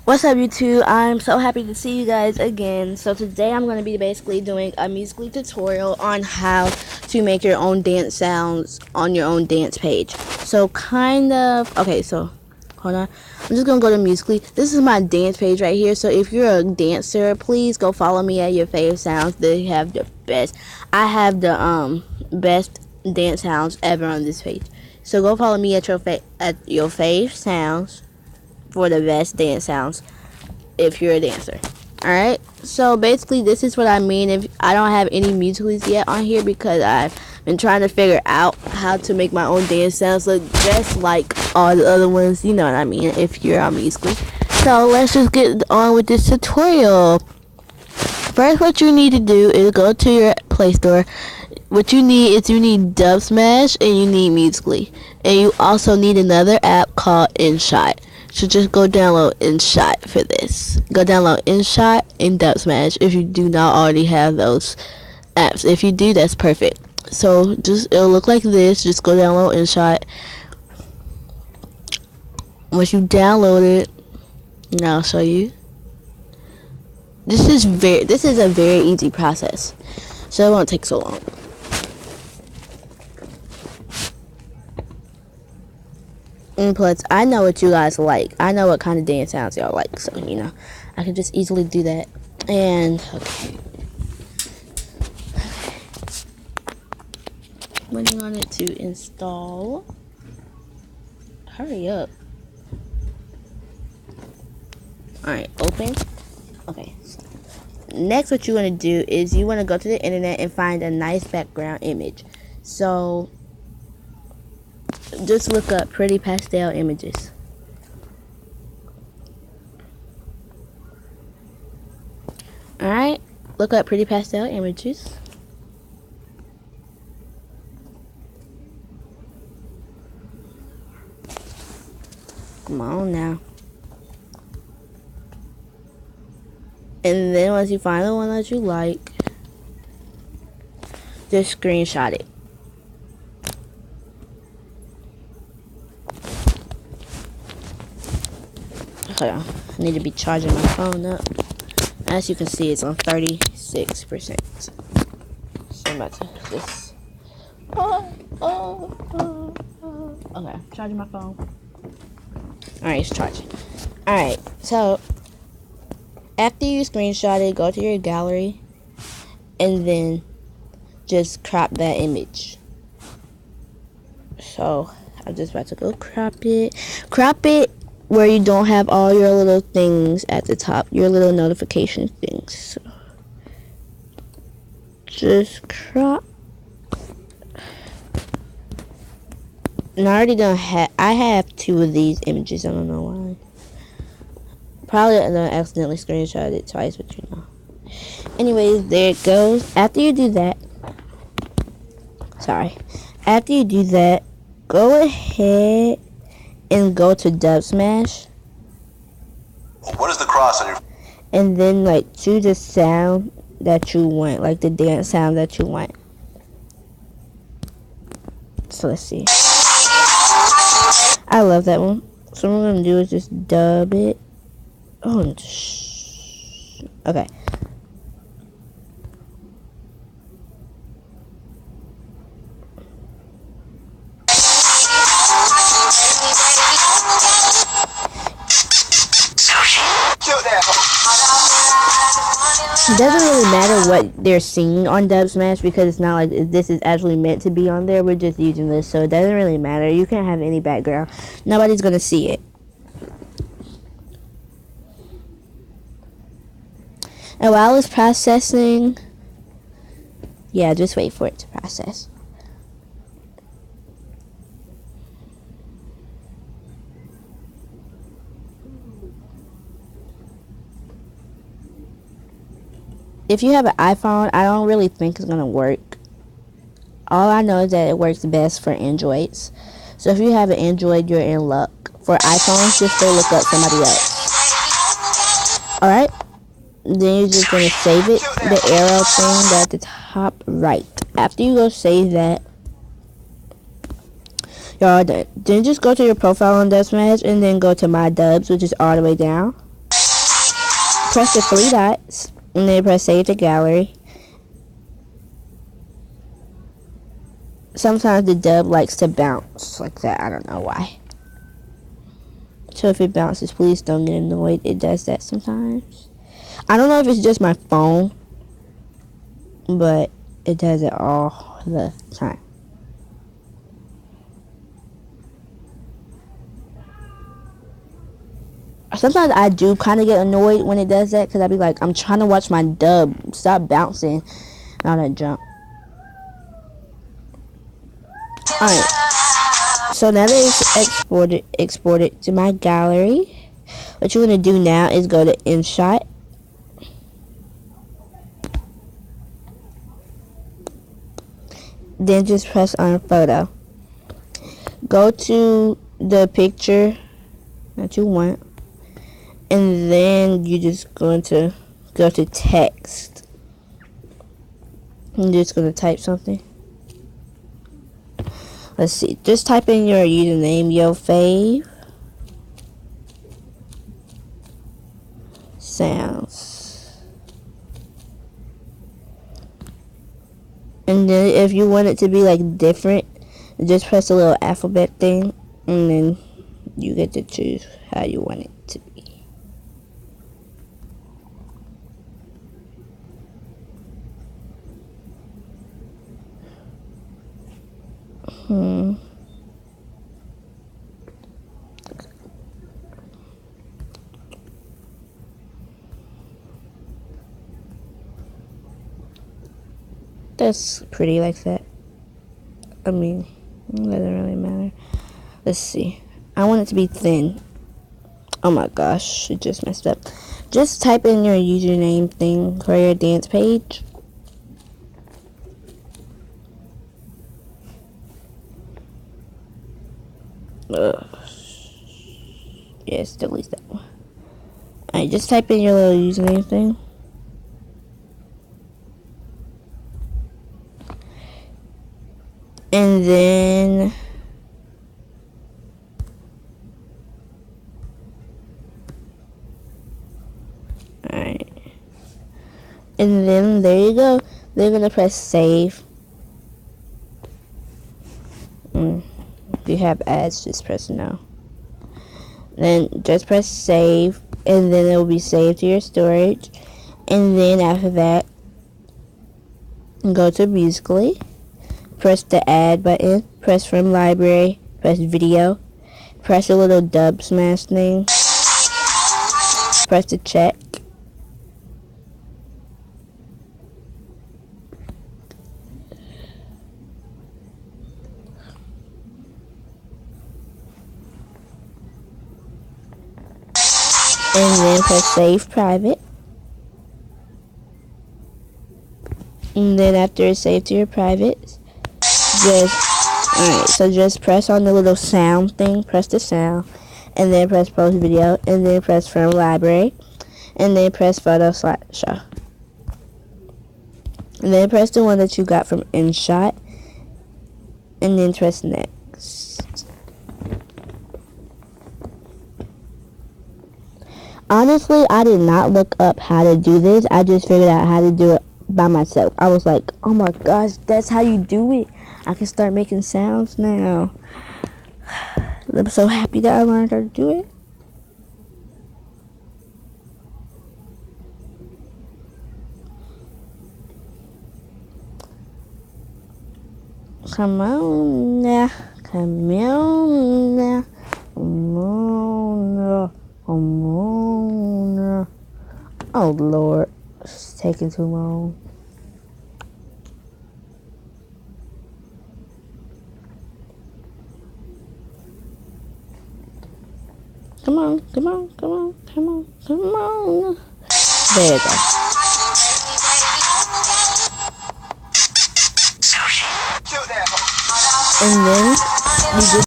What's up, YouTube? I'm so happy to see you guys again. So today I'm going to be basically doing a Musical.ly tutorial on how to make your own dance sounds on your own dance page. So okay, so hold on. I'm just going to go to Musical.ly. This is my dance page right here. So if you're a dancer, please go follow me at your fave sounds. They have the best. I have the best dance sounds ever on this page. So go follow me at your fave sounds for the best dance sounds if you're a dancer. Alright, so basically this is what I mean. If I don't have any Musical.lys yet on here because I've been trying to figure out how to make my own dance sounds look just like all the other ones, you know what I mean, if you're on Musical.ly. So let's just get on with this tutorial. First, what you need to do is go to your Play Store. What you need is Dubsmash and you need Musical.ly. And you also need another app called InShot. So just go download InShot for this. Go download InShot and Dubsmash if you do not already have those apps. If you do, that's perfect. So it'll look like this. Just go download InShot. Once you download it, now I'll show you. This is a very easy process, so it won't take so long. And plus, I know what you guys like. I know what kind of dance sounds y'all like, so you know, I can just easily do that. And okay, waiting on it to install. Hurry up! All right, open. Okay. Next, what you want to do is you want to go to the internet and find a nice background image. So just look up pretty pastel images. Alright, look up pretty pastel images. Come on now. And then once you find the one that you like, just screenshot it. Hold on, I need to be charging my phone up. As you can see, it's on 36%. So I'm about to just okay, charging my phone. Alright, it's charging. Alright, so after you screenshot it, go to your gallery and then just crop that image. So I'm just about to go crop it. Crop it where you don't have all your little things at the top, your little notification things. So just crop. And I already I have 2 of these images. I don't know why. Probably I accidentally screenshot it twice, but you know. Anyways, there it goes. After you do that, go ahead and go to Dubsmash. What is the cross on your? And then choose the sound that you want, like the dance sound that you want. So let's see. I love that one. So what I'm gonna do is just dub it. Oh, okay. It doesn't really matter what they're singing on Dubsmash because it's not like this is actually meant to be on there. We're just using this, so it doesn't really matter. You can have any background. Nobody's gonna see it. And while it's processing, yeah, just wait for it to process. If you have an iPhone, I don't really think it's gonna work. All I know is that it works best for Androids. So if you have an Android, you're in luck. For iPhones, just go look up somebody else. Alright? Then you're just gonna save it, the arrow thing at the top right. After you go save that, you're all done. Then just go to your profile on Dubsmash and then go to My Dubs, which is all the way down. press the three dots, and then press save to gallery. Sometimes the dub likes to bounce like that. I don't know why. So if it bounces, please don't get annoyed. It does that sometimes. I don't know if it's just my phone, but it does it all the time. Sometimes I do kind of get annoyed when it does that, because I be like, I'm trying to watch my dub. Stop bouncing. Now that jump. Alright. So now that it's exported to my gallery, what you're going to do now is go to InShot. Then just press on photo. Go to the picture that you want. And then you're just going to go to text. I'm just going to type something. Let's see. Just type in your username, YoFave Sounds. And then if you want it to be like different, just press the little alphabet thing, and then you get to choose how you want it to be. That's pretty like that. I mean, it doesn't really matter. Let's see. I want it to be thin. Oh my gosh, it just messed up. Just type in your username thing for your dance page. Yes, delete that one. Alright, just type in your little username thing. And then alright. And then there you go. They're gonna press save. If you have ads, just press no. Then just press save, and then it will be saved to your storage. And then after that, go to Musical.ly, press the add button, press from library, press video, press the little dub smash thing, press the check. And then press save private. And then after it's saved to your private, just press on the little sound thing, press the sound, and then press post video, and then press from library, and then press photo slideshow. And then press the one that you got from InShot, and then press next. Honestly, I did not look up how to do this. I just figured out how to do it by myself. I was like, oh my gosh, that's how you do it. I can start making sounds now. I'm so happy that I learned how to do it. Come on now. Come on now. Come on now. Come on now. Oh Lord, it's taking too long. Come on, come on, come on, come on, come on. There you go. And then